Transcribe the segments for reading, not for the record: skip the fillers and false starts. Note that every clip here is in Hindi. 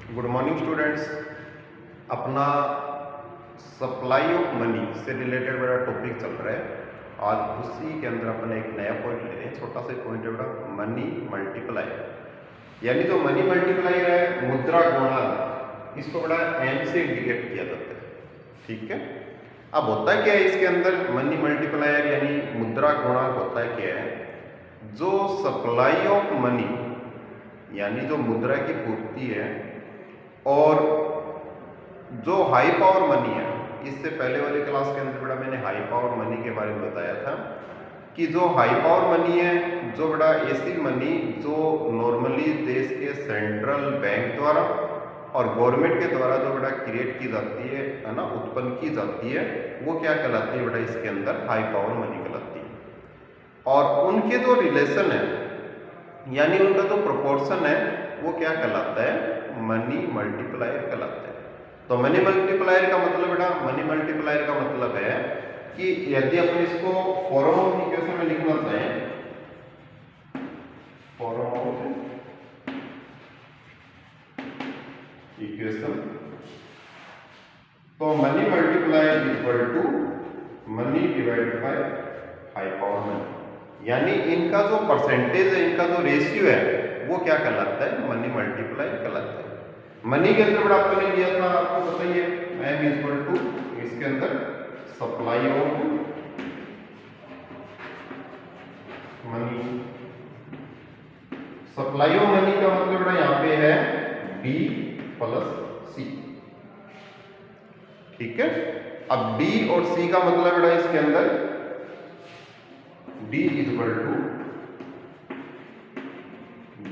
Good morning students. अपना सप्लाई ऑफ मनी से रिलेटेड बड़ा टॉपिक चल रहा है। आज उसी के अंदर अपन एक नया पॉइंट ले रहे हैं। छोटा सा पॉइंट है बड़ा, मनी मल्टीप्लायर। यानी जो मनी मल्टीप्लायर है, मुद्रा गुणा, इसको बड़ा एम से इंडिकेट किया जाता है। ठीक है। अब होता क्या है इसके अंदर मनी मल्टीप्लायर यानी मुद्रा गुणक होता है क्या है, जो सप्लाई ऑफ मनी यानी जो मुद्रा की पूर्ति है और जो हाई पावर मनी है, इससे पहले वाली क्लास के अंदर बड़ा मैंने हाई पावर मनी के बारे में बताया था कि जो हाई पावर मनी है, जो बड़ा ऐसी मनी जो नॉर्मली देश के सेंट्रल बैंक द्वारा और गवर्नमेंट के द्वारा जो बड़ा क्रिएट की जाती है ना, उत्पन्न की जाती है, वो क्या कहलाती है बड़ा इसके अंदर हाई पावर मनी कहलाती है। और उनके जो रिलेशन है यानी उनका जो प्रोपोर्शन है वो क्या कहलाता है, मनी मल्टीप्लायर कहलाता है। तो मनी मल्टीप्लायर का मतलब बेटा, मनी मल्टीप्लायर का मतलब है कि यदि अपन इसको फॉर्म ऑफ इक्वेशन में लिखना चाहें, फॉर्म ऑफ इक्वेशन, तो money multiplier equal to money divided by high power money, यानी इनका जो परसेंटेज है, इनका जो रेशियो है, वो क्या कहलाता है, मनी मल्टीप्लायर कहलाता है। मनी के अंदर बड़ा आपने लिया था, आपको बताइए, एम इक्वल टू इसके अंदर supply of money. Supply of money का मतलब बड़ा यहाँ पे है डी प्लस सी। ठीक है। अब डी और सी का मतलब बड़ा इसके अंदर D equal to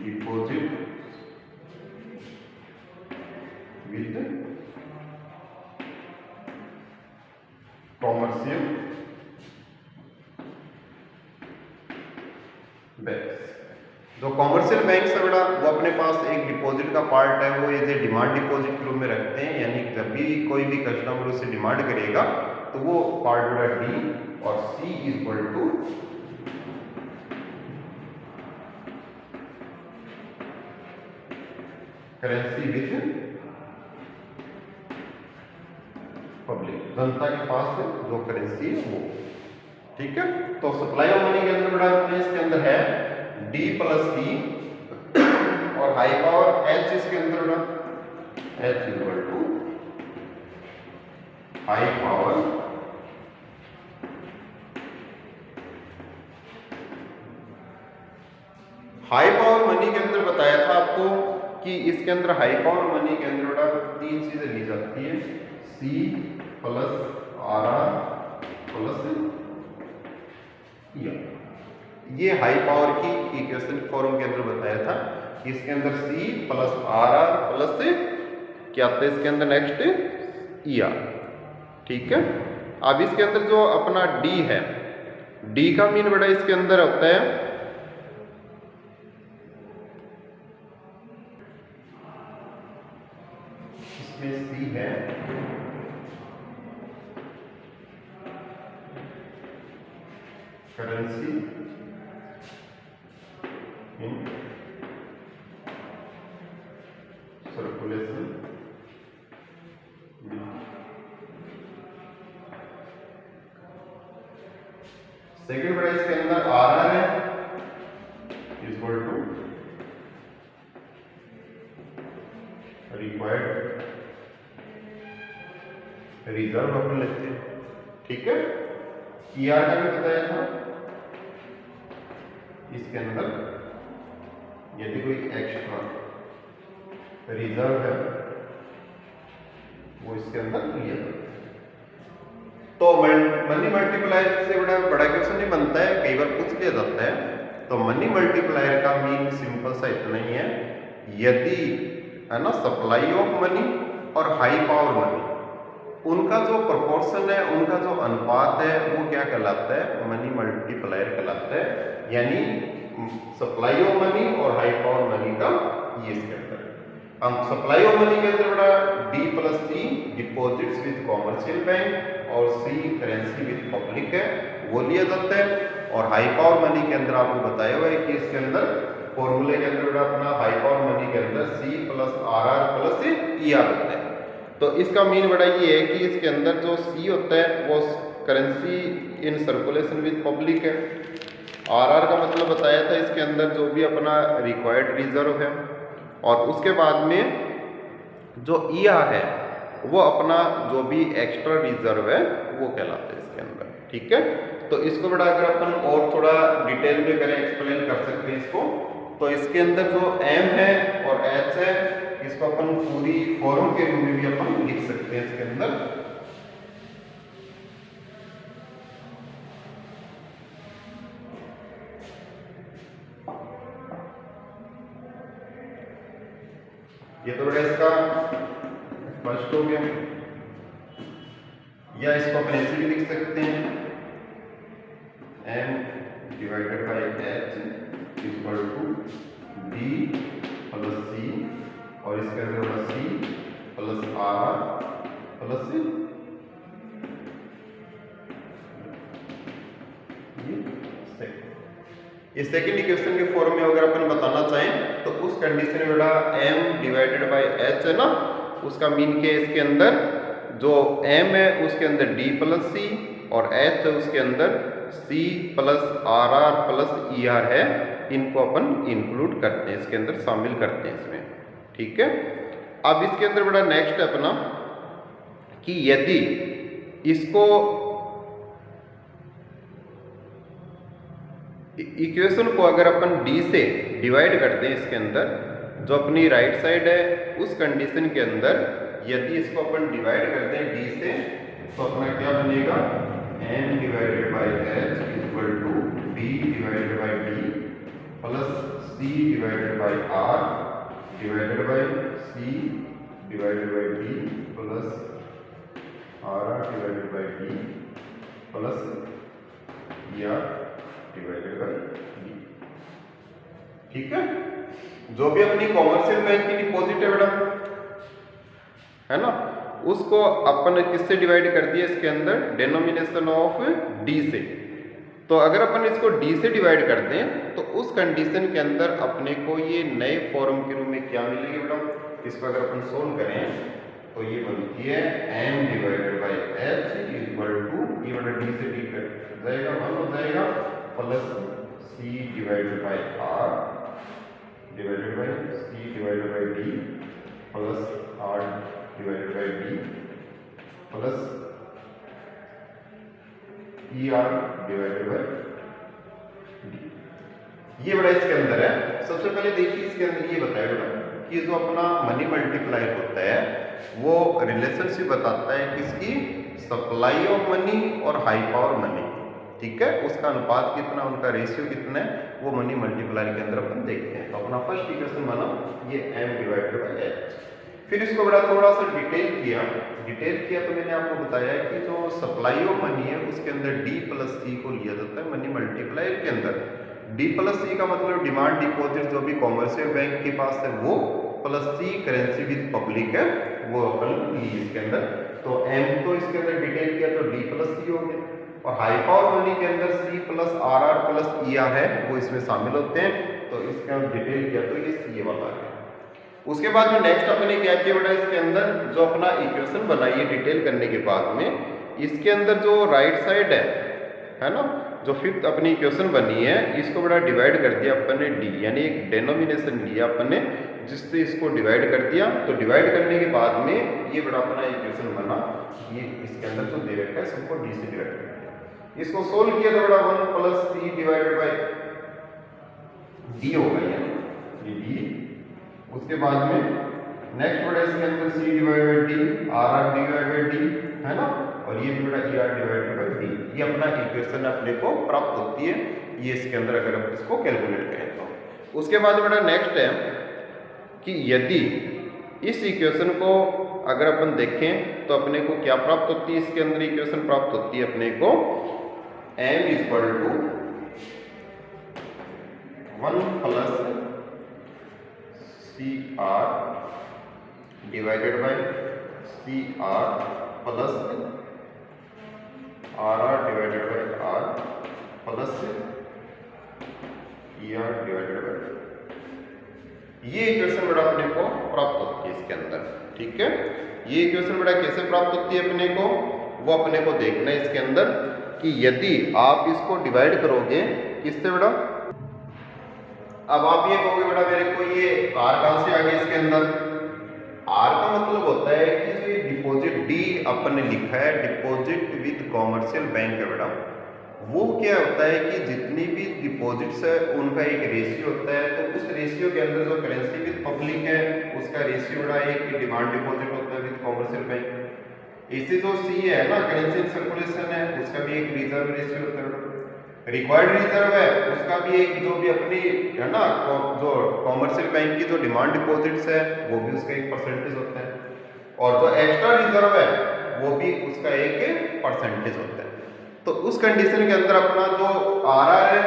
deposit with commercial banks. जो कॉमर्शियल बैंक्स है बेटा, वो अपने पास एक डिपॉजिट का पार्ट है, वो एज ए डिमांड डिपॉजिट के रूप में रखते हैं। यानी जब भी कोई भी कस्टमर उससे डिमांड करेगा तो वो पार्ट बेटा डी और C equal to currency with public, जनता के पास जो करेंसी है वो। ठीक है। तो सप्लाई ऑफ मनी के अंदर बड़ा इसके अंदर है डी प्लस सी और हाई पावर एच इसके अंदर बड़ा H equal to high power money के अंदर बताया था आपको कि इसके अंदर हाई पावर मनी के अंदर बड़ा तीन चीजें ली जाती है, C plus R R plus E. ये हाई पावर की इक्वेशन फॉर्म के अंदर बताया था कि इसके अंदर C plus R R plus क्या आता है इसके अंदर नेक्स्ट ई आर। ठीक है। अब इसके अंदर जो अपना डी है, डी का मीन बड़ा इसके अंदर होता है सी है करेंसी इन सर्कुलेशन। सेकेंड बड़ा इसके अंदर आर आर है इक्वल टू रिक्वायर्ड रिजर्व अपन लेते हैं। ठीक है। ई आर का भी बताया था, इसके अंदर यदि कोई एक्स्ट्रा रिजर्व है वो इसके अंदर लिया जाता है। तो मनी मल्टीप्लायर से बड़ा क्वेश्चन नहीं बनता है, कई बार पूछ लिया जाता है। तो मनी मल्टीप्लायर का मीन सिंपल सा इतना ही है, यदि है ना सप्लाई ऑफ मनी और हाई पावर मनी, उनका जो प्रोपोर्शन है, उनका जो अनुपात है, वो क्या कहलाता है, मनी मल्टीप्लायर कहलाता है। यानी सप्लाई ऑफ मनी और हाई पावर मनी का ये इसके अंदर हम सप्लाई ऑफ मनी के अंदर बड़ा D plus C deposits with commercial bank और सी करेंसी विद पब्लिक है, वो लिया जाता है। और हाई पावर मनी के अंदर आपको बताया हुआ है कि इसके अंदर फॉर्मूले के अंदर बेटा अपना हाई पावर मनी के अंदर C plus RR plus ER होता है। तो इसका मीन बेटा ये है कि इसके अंदर जो C होता है वो currency in circulation with public है। RR का मतलब बताया था इसके अंदर जो भी अपना रिक्वायर्ड रिजर्व है, और उसके बाद में जो ER है वो अपना जो भी एक्स्ट्रा रिजर्व है वो कहलाता है इसके अंदर। ठीक है, तो इसको बेटा अगर अपन और थोड़ा डिटेल में करें, एक्सप्लेन कर सकते हैं इसको, तो इसके अंदर जो M है और H है इसको अपन पूरी फॉर्म के रूप में भी अपन लिख सकते हैं इसके अंदर। ये तो बेटा इसका फर्स्ट हो गया, या इसको अपन ऐसे भी लिख सकते हैं M divided by H equal to B plus C, और इसके अंदर होगा C प्लस RR प्लस ये सेकेंड इक्वेशन के फॉर्म में अगर अपन बताना चाहें तो उस कंडीशन में बेटा M डिवाइडेड बाई H है ना, उसका मीन क्या है, इसके अंदर जो M है उसके अंदर D प्लस C और H है उसके अंदर C plus RR plus ER है, इनको अपन इंक्लूड करते हैं, इसके अंदर शामिल करते हैं इसमें। ठीक है, अब इसके अंदर बेटा नेक्स्ट है अपना कि यदि इसको इक्वेशन को अगर अपन D से डिवाइड करते हैं, इसके अंदर जो अपनी राइट साइड है उस कंडीशन के अंदर यदि इसको अपन डिवाइड करते हैं D से, तो अपना क्या बनेगा, M divided by H equal to B divided by D plus C divided by R divided by C divided by D plus RR divided by D plus ER divided by D। ठीक है, जो भी अपनी कॉमर्शियल बैंक की डिपॉजिट है बेटा, है ना, उसको अपन किससे डिवाइड कर दिया, इसके अंदर डेनोमिनेशन ऑफ D से। तो अगर अपन इसको D से डिवाइड कर दें तो उस कंडीशन के अंदर अपने को ये नए फॉर्म के रूप में क्या मिलेगी बेटा, इसको अगर अपन सोल्व करें तो ये बनती है M divided by H equal to, ये बेटा D से D कट जाएगा, 1 हो जाएगा, plus C divided by R divided by C divided by D plus R divided by D plus ER divided by D। ये बड़ा इसके अंदर है। सबसे पहले देखिए इसके अंदर ये बताया बेटा कि जो अपना मनी मल्टीप्लायर होता है वो रिलेशनशिप बताता है किसकी, सप्लाई ऑफ मनी और हाई पावर मनी। ठीक है, उसका अनुपात कितना, उनका रेशियो कितना है, वो मनी मल्टीप्लायर के अंदर अपन देखते हैं। तो अपना फर्स्ट इक्वेशन बना ये M डिवाइडेड बाई H। फिर इसको बड़ा थोड़ा सा डिटेल किया तो मैंने आपको बताया कि जो सप्लाई ऑफ मनी है उसके अंदर D प्लस C को लिया जाता है मनी मल्टीप्लायर के अंदर। D प्लस C का मतलब डिमांड डिपॉजिट जो भी कॉमर्शियल बैंक के पास है वो, plus C currency with public है वो अपन ली इसके अंदर। तो M तो इसके अंदर डिटेल किया तो D प्लस C हो गया, और हाई पावर मनी के अंदर C plus RR plus ER है वो इसमें शामिल होते हैं। तो इसका डिटेल किया तो ये C वाला है। उसके बाद में नेक्स्ट अपने क्या किया बेटा, इसके अंदर जो अपना इक्वेशन बनाई डिटेल करने के बाद में इसके अंदर जो राइट साइड है ना, जो फिफ्थ अपनी इक्वेशन बनी है इसको बड़ा डिवाइड कर दिया अपन ने D, यानी एक डेनोमिनेशन लिया अपन ने जिससे इसको डिवाइड कर दिया। तो डिवाइड करने के बाद में ये बड़ा अपना इक्वेशन बना, ये इसके अंदर जो दे रखा है सबको D से डिवाइड कर दिया। इसको सोल्व किया तो बड़ा 1 plus C divided by D हो गया, ये D। उसके बाद में नेक्स्ट बड़ा इसके अंदर C divided by D, RR divided by D है ना, और ये भी बड़ा ER डिवाइडेड बाई D। ये अपना इक्वेशन अपने को प्राप्त होती है, ये इसके अंदर अगर आप इसको कैलकुलेट करें तो। उसके बाद बड़ा नेक्स्ट है कि यदि इस इक्वेशन को अगर अपन देखें तो अपने को क्या प्राप्त होती है, इसके अंदर इक्वेशन प्राप्त होती है अपने को M equal to 1 plus CR divided by CR plus RR divided by R plus ER divided by ये इक्वेशन बेटा अपने को प्राप्त होती है इसके अंदर। ठीक है, ये इक्वेशन बेटा कैसे प्राप्त होती है अपने को, वो अपने को देखना है इसके अंदर कि यदि आप इसको डिवाइड करोगे किससे बेटा, अब आप ये कहोगे बेटा मेरे को ये आर कहां से आ गया इसके अंदर, आर का मतलब होता है कि जो ये डिपॉजिट डी अपन ने लिखा है डिपॉजिट विद कॉमर्शियल बैंक है बेटा, वो क्या होता है कि जितनी भी डिपॉजिट्स है उनका एक रेशियो होता है, तो उस रेशियो के अंदर जो करेंसी विद पब्लिक है उसका रेशियो बड़ा एक डिमांड डिपॉजिट होता है विद कॉमर्शियल बैंक। इसी जो सी है ना करेंसी इन सर्कुलेशन है, उसका भी एक रिजर्व रेशियो होता है, रिक्वायर्ड रिजर्व है उसका भी एक जो भी अपनी है ना जो कॉमर्शियल बैंक की जो डिमांड डिपॉजिट्स है वो भी उसका एक परसेंटेज होता है, और जो एक्स्ट्रा रिजर्व है वो भी उसका एक परसेंटेज होता है। तो उस कंडीशन के अंदर अपना जो आरआर है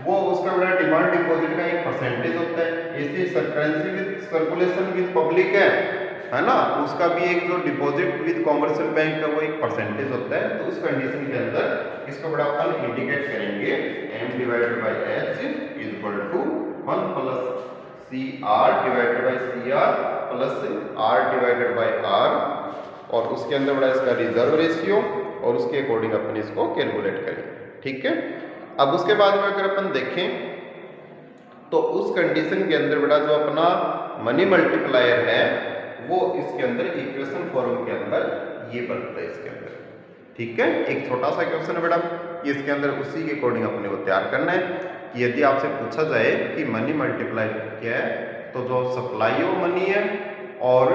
वो उसका बड़ा डिमांड डिपॉजिट का एक परसेंटेज होता है। इसी currency with circulation with public है ना, उसका भी एक जो डिपॉजिट विद कॉमर्शियल बैंक का वो एक परसेंटेज होता है। तो उस कंडीशन के अंदर इसको बड़ा अपन इंडिकेट करेंगे m divided by h is equal to 1 plus cr divided by cr plus r divided by r, और उसके अंदर बड़ा इसका रिजर्व रेशियो, और उसके अकॉर्डिंग अपन इसको कैलकुलेट करेंगे। ठीक है, अब उसके बाद में अगर अपन देखें तो उस कंडीशन के अंदर बड़ा जो अपना मनी मल्टीप्लायर है वो इसके अंदर इक्वेशन फॉर्म के अंदर ये बनता है इसके अंदर। ठीक है, एक छोटा सा क्वेश्चन है बेटा, इसके अंदर उसी के अकॉर्डिंग अपने को तैयार करना है कि यदि आपसे पूछा जाए कि मनी मल्टीप्लायर क्या है, तो जो सप्लाई ऑफ मनी है और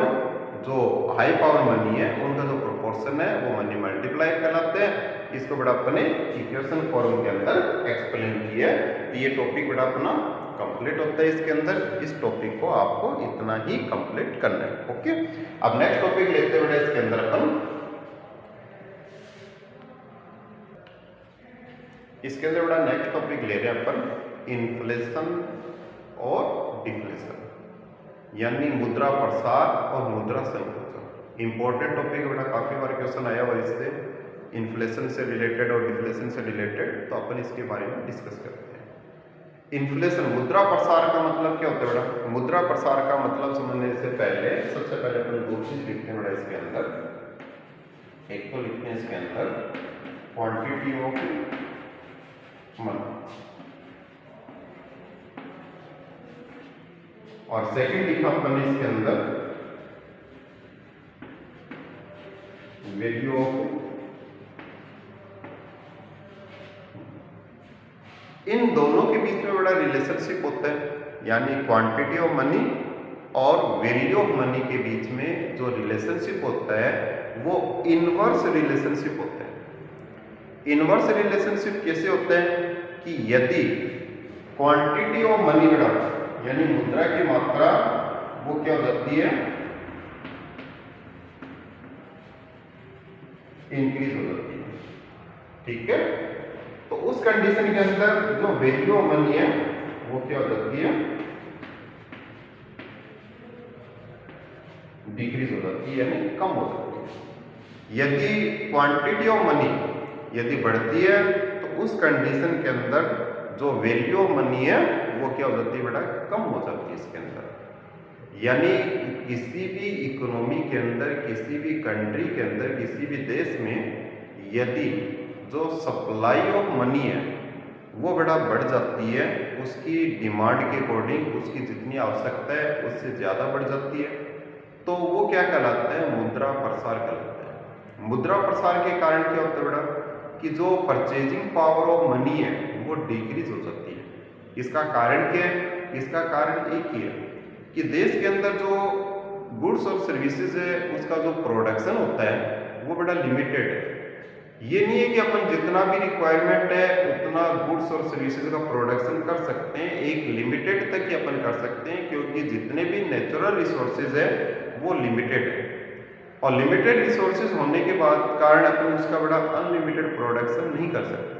जो हाई पावर मनी है उनका जो प्रोपोर्शन है वो मनी मल्टीप्लायर कहलाते हैं। इसको बड़ा अपने इक्वेशन फॉर्म के अंदर एक्सप्लेन किया है। तो ये टॉपिक बड़ा अपना कंप्लीट होता है इसके अंदर, इस टॉपिक को आपको इतना ही कंप्लीट करना है। ओके, अब नेक्स्ट टॉपिक लेते हुए इसके अंदर अपन इसके अंदर बड़ा नेक्स्ट टॉपिक ले रहे हैं अपन इन्फ्लेशन और डिफ्लेशन, यानी मुद्रा प्रसार और मुद्रा संकोचन। इंपॉर्टेंट टॉपिक है बेटा, काफी बार क्वेश्चन आया हुआ इससे, इन्फ्लेशन से रिलेटेड और डिफ्लेशन से रिलेटेड, तो अपन इसके बारे में डिस्कस करते हैं। इन्फ्लेशन मुद्रा प्रसार का मतलब क्या होता है बेटा, मुद्रा प्रसार का मतलब समझने से पहले सबसे पहले अपन दो चीज लिखते हैं बेटा इसके अंदर। एक तो लिखते हैं इसके अंदर क्वांटिटी ऑफ मनी, और सेकंड लिखा अपन इसके अंदर वैल्यू ऑफ। इन दोनों के बीच में बड़ा रिलेशनशिप होता है, यानी क्वांटिटी ऑफ मनी और वैल्यू ऑफ मनी के बीच में जो रिलेशनशिप होता है वो इनवर्स रिलेशनशिप होता है। इनवर्स रिलेशनशिप कैसे होता है कि यदि क्वांटिटी ऑफ मनी बड़ा यानी मुद्रा की मात्रा वो क्या हो जाती है, इंक्रीज हो जाती है। ठीक है, तो उस कंडीशन के अंदर जो वैल्यू ऑफ मनी है वो क्या हो जाती है, डिक्रीज हो जाती है, यानी कम हो जाती है। यदि क्वांटिटी ऑफ मनी यदि बढ़ती है तो उस कंडीशन के अंदर जो वैल्यू ऑफ मनी है वो क्या हो जाती है बेटा, कम हो जाती है इसके अंदर। यानी किसी भी इकोनॉमी के अंदर, किसी भी कंट्री के अंदर, किसी भी देश में यदि जो सप्लाई ऑफ मनी है वो बड़ा बढ़ जाती है, उसकी डिमांड के अकॉर्डिंग उसकी जितनी आवश्यकता है उससे ज़्यादा बढ़ जाती है, तो वो क्या कहलाता है, मुद्रा प्रसार कहलाता है। मुद्रा प्रसार के कारण क्या होता है बेटा कि जो परचेजिंग पावर ऑफ मनी है वो डिक्रीज हो जाती है। इसका कारण क्या है, इसका कारण एक ही है कि देश के अंदर जो गुड्स और सर्विसेज है उसका जो प्रोडक्शन होता है वो बड़ा लिमिटेड है। ये नहीं है कि अपन जितना भी रिक्वायरमेंट है उतना गुड्स और सर्विसेज का प्रोडक्शन कर सकते हैं, एक लिमिटेड तक ही अपन कर सकते हैं, क्योंकि जितने भी नेचुरल रिसोर्सेज है वो लिमिटेड है, और लिमिटेड रिसोर्सेज होने के बाद कारण अपन उसका बड़ा अनलिमिटेड प्रोडक्शन नहीं कर सकते।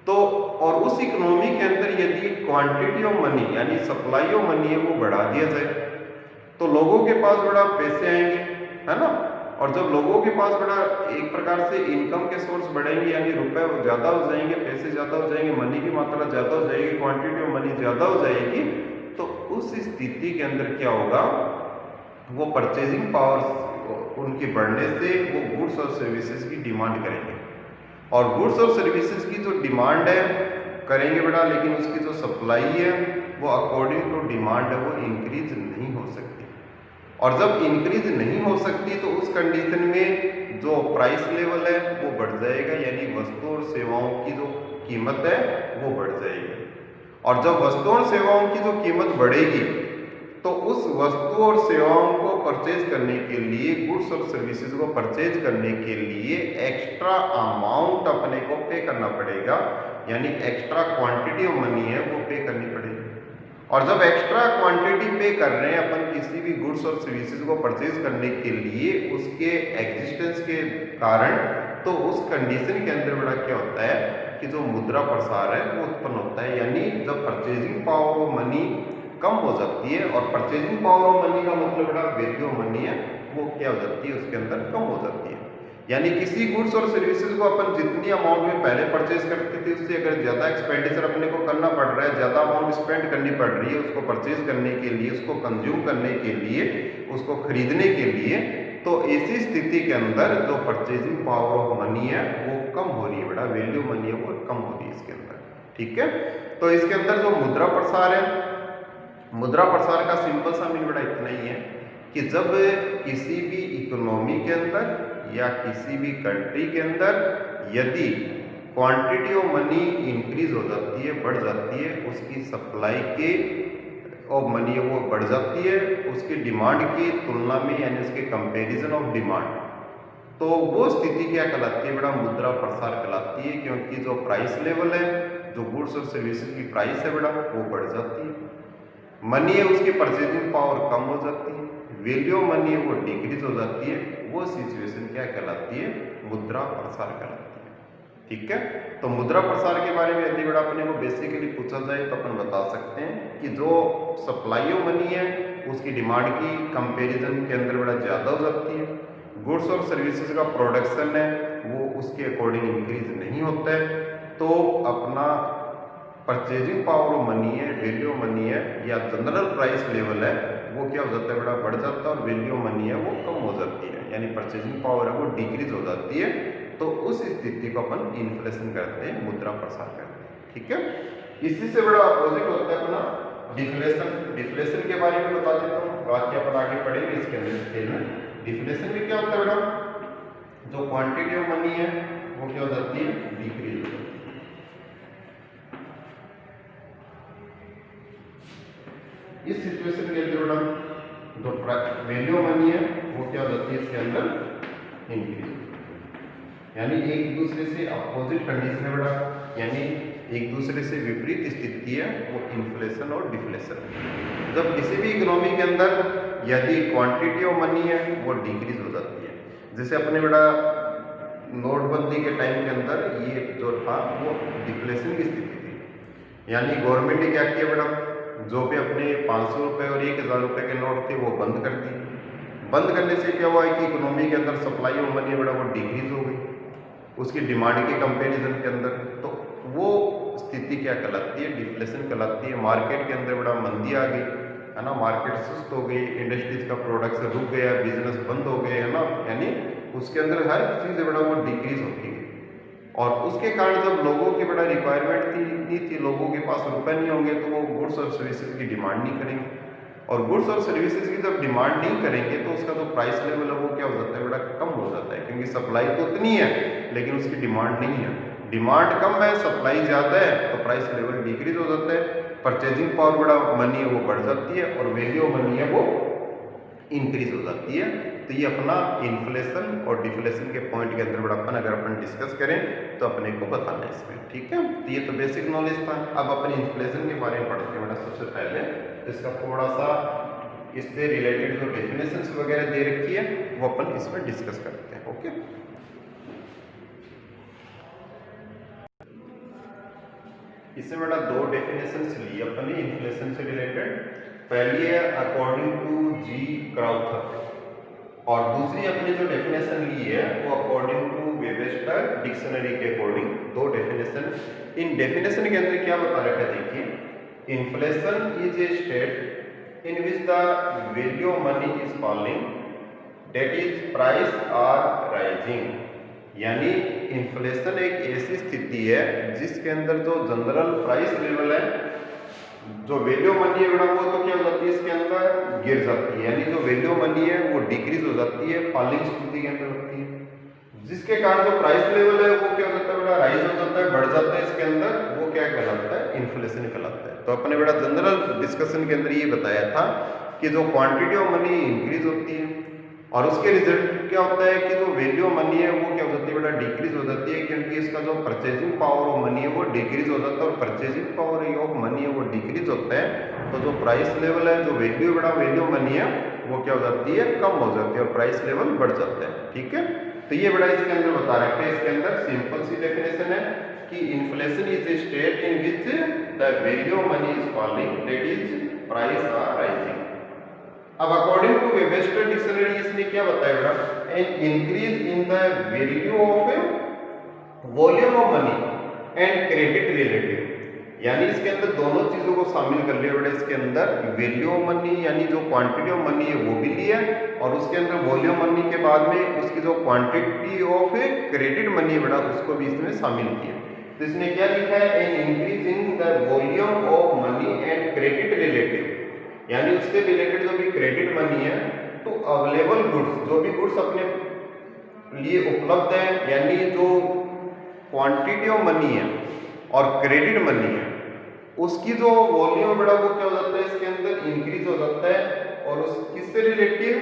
तो और उस इकोनॉमी के अंदर यदि क्वांटिटी ऑफ मनी यानी सप्लाई ऑफ मनी है वो बढ़ा दिया जाए तो लोगों के पास बड़ा पैसे आएंगे, है ना, और जब लोगों के पास बड़ा एक प्रकार से इनकम के सोर्स बढ़ेंगे, यानी रुपए ज्यादा हो जाएंगे, पैसे ज्यादा हो जाएंगे, मनी की मात्रा ज्यादा हो जाएगी, क्वांटिटी ऑफ मनी ज्यादा हो जाएगी, तो उस स्थिति के अंदर क्या होगा, वो परचेजिंग पावर उनके बढ़ने से वो गुड्स और सर्विसेज की डिमांड करेंगे, और गुड्स और सर्विसेज की जो डिमांड है करेंगे बेटा, लेकिन उसकी जो सप्लाई है वो अकॉर्डिंग टू डिमांड है वो इंक्रीज नहीं हो सकती। और जब इंक्रीज नहीं हो सकती तो उस कंडीशन में जो प्राइस लेवल है वो बढ़ जाएगा, यानी वस्तु और सेवाओं की जो कीमत है वो बढ़ जाएगी। और जब वस्तु और सेवाओं की जो कीमत बढ़ेगी तो उस वस्तु और सेवाओं को परचेज करने के लिए, गुड्स और सर्विसेज को परचेज करने के लिए एक्स्ट्रा अमाउंट अपने को पे करना पड़ेगा, यानी एक्स्ट्रा क्वांटिटी ऑफ मनी है वो पे करनी पड़ेगी। और जब एक्स्ट्रा क्वांटिटी पे कर रहे हैं अपन किसी भी गुड्स और सर्विसेज को परचेज करने के लिए उसके एग्जिस्टेंस के कारण, तो उस कंडीशन के अंदर बड़ा क्या होता है कि जो मुद्रा प्रसार है वो उत्पन्न होता है, यानी जब परचेजिंग पावर ऑफ मनी कम हो जाती है, और परचेजिंग पावर ऑफ मनी का मतलब बड़ा वैल्यू ऑफ मनी है वो क्या हो जाती है, उसके अंदर कम हो जाती है। यानी किसी गुड्स और सर्विसेज को अपन जितनी अमाउंट में पहले परचेज करते थे उससे अगर ज़्यादा एक्सपेंडिचर अपने को करना पड़ रहा है, ज़्यादा अमाउंट स्पेंड करनी पड़ रही है उसको परचेज करने के लिए, उसको कंज्यूम करने के लिए, उसको खरीदने के लिए, तो ऐसी स्थिति के अंदर जो परचेजिंग पावर ऑफ मनी है वो कम हो रही है बेटा, वैल्यू मनी है वो कम हो रही है इसके अंदर। ठीक है, तो इसके अंदर जो मुद्रा प्रसार है, मुद्रा प्रसार का सिंपल सा मीन बेटा इतना ही है कि जब किसी भी इकोनॉमी के अंदर या किसी भी कंट्री के अंदर यदि क्वांटिटी ऑफ मनी इंक्रीज हो जाती है, बढ़ जाती है, उसकी सप्लाई के ऑफ मनी वो बढ़ जाती है उसकी डिमांड की तुलना में, यानी उसके कंपैरिजन ऑफ डिमांड, तो वो स्थिति क्या कहलाती है बेटा, मुद्रा प्रसार कहलाती है। क्योंकि जो प्राइस लेवल है, जो गुड्स और सर्विसेज की प्राइस है बेटा वो बढ़ जाती है, मनी है उसकी परचेजिंग पावर कम हो जाती है, वैल्यू ऑफ मनी है वो डिक्रीज हो जाती है, वो सिचुएशन क्या कहलाती है, मुद्रा प्रसार कहलाती है। ठीक है, तो मुद्रा प्रसार के बारे में यदि बड़ा अपने को बेसिकली पूछा जाए तो अपन बता सकते हैं कि जो सप्लाई ऑफ मनी है उसकी डिमांड की कंपैरिजन के अंदर बड़ा ज़्यादा हो जाती है, गुड्स और सर्विसेज का प्रोडक्शन है वो उसके अकॉर्डिंग इंक्रीज नहीं होता है, तो अपना परचेजिंग पावर ऑफ मनी है, वैल्यू ऑफ मनी है या जनरल प्राइस लेवल है वो क्या हो जाता है बेटा, बढ़ जाता है, और वैल्यू ऑफ मनी है वो कम हो जाती है, यानी परचेजिंग पावर है वो डिक्रीज हो जाती है। तो उस स्थिति को अपन इन्फ्लेशन करते हैं, मुद्रा प्रसार करते हैं। ठीक है, इसी से बड़ा अपोजिट होता है अपना डिफ्लेशन। डिफ्लेशन के बारे में बता देता हूँ, बाकी अपन आगे पढ़ेंगे इसके अंदर डिटेल में। डिफ्लेशन में क्या होता है बेटा, जो क्वांटिटी ऑफ मनी है वो क्या हो जाती है, डिक्रीज हो जाती है। इस सिचुएशन के अंदर बेटा जो वैल्यू ऑफ मनी है वो क्या हो जाती है, इसके अंदर इंक्रीज, यानी एक दूसरे से अपोजिट कंडीशन है बेटा, यानी एक दूसरे से विपरीत स्थिति है वो इन्फ्लेशन और डिफ्लेशन। जब किसी भी इकोनॉमी के अंदर यदि क्वांटिटी ऑफ मनी है वो डिक्रीज हो जाती है, जैसे अपने बेटा नोटबंदी के टाइम के अंदर ये जो था वो डिफ्लेशन की स्थिति थी, यानी गवर्नमेंट ने क्या किया बेटा, जो भी अपने 500 रुपये और 1000 रुपये के नोट थे वो बंद कर दिए। बंद करने से क्या हुआ है कि इकोनॉमी के अंदर सप्लाई ऑफ मनी बेटा वो डिक्रीज हो गई उसकी डिमांड के कंपैरिजन के अंदर, तो वो स्थिति क्या कहलाती है, डिफ्लेशन कहलाती है। मार्केट के अंदर बड़ा मंदी आ गई है ना, मार्केट सुस्त हो गई, इंडस्ट्रीज का प्रोडक्शन रुक गया, बिजनेस बंद हो गए है ना, यानी उसके अंदर हर चीज़ बड़ा वो डिक्रीज होती है, और उसके कारण जब लोगों की बड़ा रिक्वायरमेंट नहीं थी, लोगों के पास रुपए नहीं होंगे तो वो गुड्स और सर्विसेज की डिमांड नहीं करेंगे, और गुड्स और सर्विसेज की जब डिमांड नहीं करेंगे तो उसका जो प्राइस लेवल है वो क्या हो जाता है बेटा, कम हो जाता है, क्योंकि सप्लाई तो उतनी है लेकिन उसकी डिमांड नहीं है, डिमांड कम है सप्लाई ज़्यादा है तो प्राइस लेवल डिक्रीज हो जाता है, परचेजिंग पावर बड़ा मनी है वो बढ़ जाती है, और वैल्यू ऑफ मनी है वो इंक्रीज हो जाती है। तो ये अपना इन्फ्लेशन और डिफ्लेशन के पॉइंट के अंदर बड़ा अपन अगर अपन डिस्कस करें तो अपने को बताना है इसमें। ठीक है, तो ये तो बेसिक नॉलेज था। अब अपन इन्फ्लेशन के बारे में पढ़ते हैं बेटा। सबसे पहले इसका थोड़ा सा इससे रिलेटेड जो डेफिनेशंस वगैरह दे रखी है वो अपन इसमें डिस्कस करते हैं। ओके, इससे बेटा दो डेफिनेशंस ली अपन ने इन्फ्लेशन से रिलेटेड। पहली है अकॉर्डिंग टू जी क्राउथर, और दूसरी अपनी जो डेफिनेशन ली है वो अकॉर्डिंग टू वेबस्टर डिक्शनरी के अकॉर्डिंग, दो डेफिनेशन। इन डेफिनेशन के अंदर क्या बता रखा है देखिए, inflation is a state in which the value of money is falling, that is price are rising। यानी इन्फ्लेशन एक ऐसी स्थिति है जिसके अंदर जो जनरल प्राइस लेवल है, जो वैल्यू मनी है बेटा, वो तो क्या हो जाती है इसके अंदर गिर जाती है, यानी जो वैल्यू मनी है वो डिक्रीज हो जाती है, फॉलिंग स्थिति के अंदर होती है, जिसके कारण जो प्राइस लेवल है वो क्या हो जाता है बेटा, राइज हो जाता है, बढ़ जाता है इसके अंदर, वो क्या कहलाता है, इन्फ्लेशन कहलाता है। तो अपने बेटा जनरल डिस्कशन के अंदर ये बताया था कि जो क्वांटिटी ऑफ मनी इंक्रीज होती है और उसके रिजल्ट क्या होता है कि जो वैल्यू ऑफ मनी है वो क्या हो जाती है बेटा, डिक्रीज हो जाती है, क्योंकि इसका जो परचेजिंग पावर ऑफ मनी है वो डिक्रीज हो जाता है, और परचेजिंग पावर ऑफ मनी है वो डिक्रीज होता है, तो जो प्राइस लेवल है, जो वैल्यू बेटा वैल्यू मनी है वो क्या हो जाती है, कम हो जाती है, और प्राइस लेवल बढ़ जाता है। ठीक है, तो ये बेटा इसके अंदर बता रखे हैं, इसके अंदर सिंपल सी डेफिनेशन है कि inflation is a state in which the value of money is falling, that is price are rising. अब अकॉर्डिंग टू वेबस्टर डिक्शनरी इसने क्या बताया बेटा, an increase in the value of volume of money and credit relative, यानी इसके अंदर दोनों चीजों को शामिल कर लिया बेटा, इसके अंदर वैल्यू ऑफ मनी यानी जो क्वांटिटी ऑफ मनी है वो भी लिया, और उसके अंदर वॉल्यूम मनी के बाद में उसकी जो क्वांटिटी ऑफ क्रेडिट मनी बेटा उसको भी इसमें शामिल किया। तो इसने क्या लिखा है, N increase in the volume of money and credit relative, यानी उससे रिलेटेड जो भी क्रेडिट मनी है टू अवेलेबल गुड्स, जो भी गुड्स अपने लिए उपलब्ध है, यानी जो क्वांटिटी ऑफ मनी है और क्रेडिट मनी है उसकी जो वॉल्यूम बेटा वो क्या हो जाता है, इसके अंदर इंक्रीज हो जाता है, और उस किससे रिलेटिव,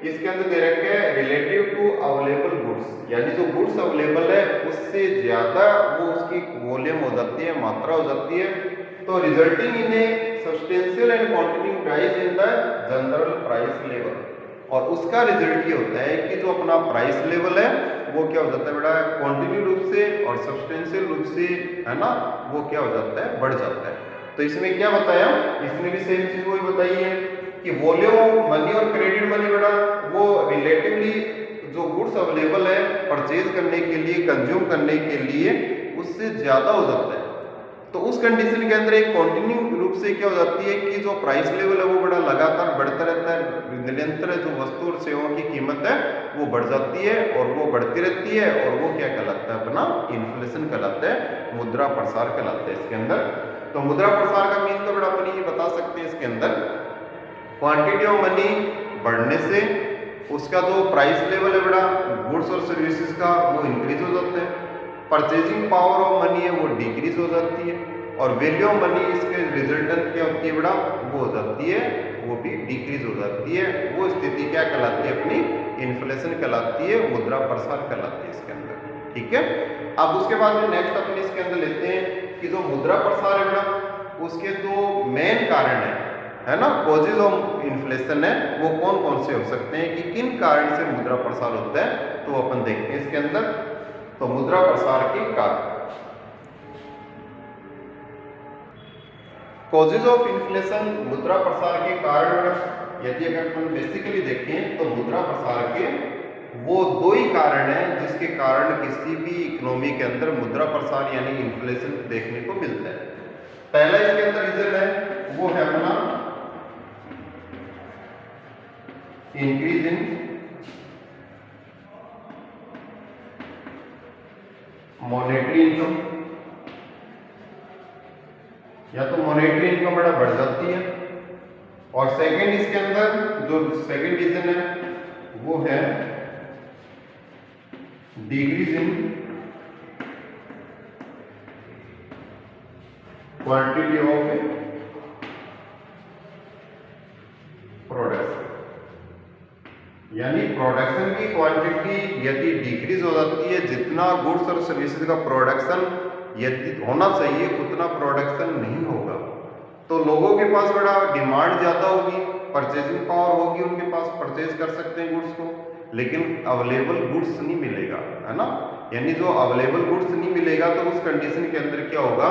इसके अंदर दे रखे हैं रिलेटिव टू अवेलेबल गुड्स, यानी जो गुड्स अवेलेबल है उससे ज्यादा वो उसकी वॉल्यूम हो जाती है, मात्रा हो जाती है, तो resulting in A substantial and continuing rise in the general price level, और उसका रिजल्ट ये होता है कि जो अपना प्राइस लेवल है वो क्या हो जाता है बेटा, कंटिन्यू रूप से और सब्सटेंशियल रूप से, है ना, वो क्या हो जाता है, बढ़ जाता है। तो इसमें क्या बताया, इसमें भी सेम चीज वही बताई है कि वॉल्यूम ऑफ मनी और क्रेडिट मनी बेटा वो रिलेटिवली जो गुड्स अवेलेबल है परचेज करने के लिए, कंज्यूम करने के लिए उससे ज्यादा हो जाता है, तो उस कंडीशन के अंदर एक कंटिन्यू रूप से क्या हो जाती है कि जो प्राइस लेवल है वो बड़ा लगातार बढ़ता रहता है, निरंतर जो वस्तु और सेवाओं की कीमत है वो बढ़ जाती है और वो बढ़ती रहती है, और वो क्या कहलाता है, अपना इन्फ्लेशन कहलाता है, मुद्रा प्रसार कहलाता है इसके अंदर। तो मुद्रा प्रसार का मीन तो बड़ा अपनी ये बता सकते हैं, इसके अंदर क्वांटिटी ऑफ मनी बढ़ने से उसका जो प्राइस लेवल है बड़ा गुड्स और सर्विसेज का वो इंक्रीज हो जाता है, परचेजिंग पावर ऑफ मनी है वो डिक्रीज हो जाती है, और वैल्यू ऑफ मनी इसके रिजल्टेंट क्या होती है बेटा, वो हो जाती है, वो भी डिक्रीज हो जाती है, वो स्थिति क्या कहलाती है, अपनी इन्फ्लेशन कहलाती है, मुद्रा प्रसार कहलाती है इसके अंदर। ठीक है, अब उसके बाद में नेक्स्ट अपने इसके अंदर लेते हैं कि जो मुद्रा प्रसार है बेटा उसके जो मेन कारण है ना, कॉजेज ऑफ इन्फ्लेशन है, वो कौन कौन से हो सकते हैं, कि किन कारण से मुद्रा प्रसार होता है, तो अपन देखते हैं इसके अंदर। तो मुद्रा प्रसार के कारण, कॉजेज ऑफ इन्फ्लेशन, मुद्रा प्रसार के कारण यदि अगर हम बेसिकली देखें तो मुद्रा प्रसार के वो दो ही कारण हैं जिसके कारण किसी भी इकोनॉमी के अंदर मुद्रा प्रसार यानी इन्फ्लेशन देखने को मिलता है। पहला इसके अंदर रीजन है वो है अपना इंक्रीज इन मॉनेटरी इनकम, या तो मॉनेटरी इनकम बड़ा बढ़ जाती है, और सेकंड इसके अंदर जो सेकंड रीजन है वो है decrease in quantity of production, यानी प्रोडक्शन की क्वांटिटी यदि डिक्रीज हो जाती है, जितना गुड्स और सर्विसेज का प्रोडक्शन यदि होना चाहिए उतना प्रोडक्शन नहीं होगा, तो लोगों के पास बड़ा डिमांड ज़्यादा होगी, परचेजिंग पावर होगी, उनके पास परचेज कर सकते हैं गुड्स को, लेकिन अवेलेबल गुड्स नहीं मिलेगा, है ना, यानी जो अवेलेबल गुड्स नहीं मिलेगा तो उस कंडीशन के अंदर क्या होगा,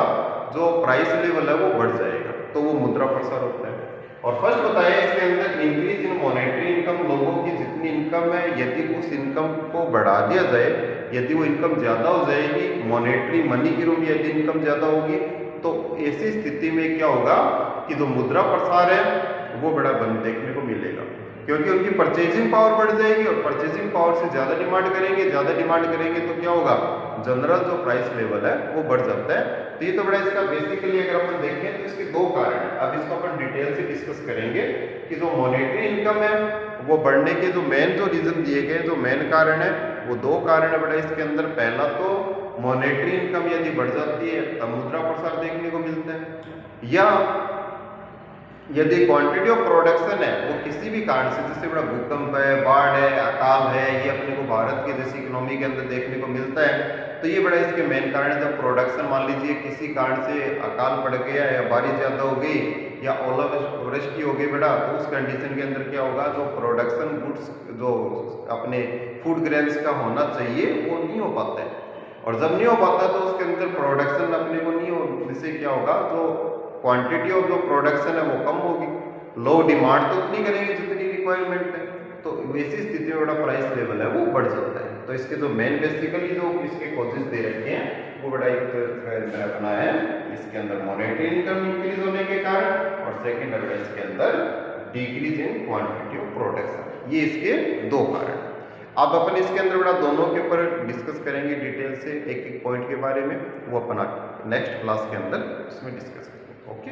जो प्राइस लेवल है वो बढ़ जाएगा, तो वो मुद्रा प्रसार होता है। और फर्स्ट बताया इसके अंदर इंक्रीज इन मॉनेटरी इनकम, लोगों की जितनी इनकम है यदि उस इनकम को बढ़ा दिया जाए, यदि वो इनकम ज़्यादा हो जाएगी, मॉनेटरी मनी के रूप में यदि इनकम ज़्यादा होगी, तो ऐसी स्थिति में क्या होगा कि जो मुद्रा प्रसार है वो बड़ा बंद देखने को मिलेगा, क्योंकि उनकी परचेजिंग पावर बढ़ जाएगी और परचेजिंग पावर से ज़्यादा डिमांड करेंगे तो क्या होगा, जनरल जो प्राइस लेवल है वो बढ़ जाता है। तो ये तो बड़ा इसका बेसिकली अगर अपन देखें तो इसके दो कारण हैं। अब इसको अपन डिटेल से डिस्कस करेंगे कि जो मॉनेटरी इनकम है वो बढ़ने के जो मेन जो रीजन दिए गए, जो मेन कारण है वो दो कारण है बड़ा इसके अंदर। पहला तो मॉनेटरी इनकम यदि बढ़ जाती है तब मुद्रा प्रसार देखने को मिलता है, या यदि क्वांटिटी ऑफ प्रोडक्शन है वो किसी भी कारण से, जैसे बड़ा भूकंप है, बाढ़ है, अकाल है, ये अपने को भारत के जैसी इकोनॉमी के अंदर देखने को मिलता है, तो ये बड़ा इसके मेन कारण है। जब प्रोडक्शन मान लीजिए किसी कारण से अकाल पड़ गया या बारिश ज़्यादा हो गई या ओलावृष्टि हो गई बड़ा, तो उस कंडीशन के अंदर क्या होगा, जो प्रोडक्शन गुड्स जो अपने फूड ग्रेन्स का होना चाहिए वो नहीं हो पाता है, और जब नहीं हो पाता तो उसके अंदर प्रोडक्शन अपने को नहीं हो, जिससे क्या होगा, जो क्वांटिटी ऑफ जो प्रोडक्शन है वो कम होगी, लो डिमांड तो उतनी करेंगे जितनी रिक्वायरमेंट है, तो वैसी स्थिति में बड़ा प्राइस लेवल है वो बढ़ जाता है। तो इसके जो मेन बेसिकली जो इसके कॉजेज दे रखे हैं वो बड़ा एक अपना है, इसके अंदर मॉनेटरी इनकम इंक्रीज होने के कारण, और सेकेंड अगर इसके अंदर decrease in quantity of production, ये इसके दो कारण। अब अपन इसके अंदर बड़ा दोनों के ऊपर डिस्कस करेंगे डिटेल से, एक एक पॉइंट के बारे में, वो अपना नेक्स्ट क्लास के अंदर इसमें डिस्कस करेंगे। ओके।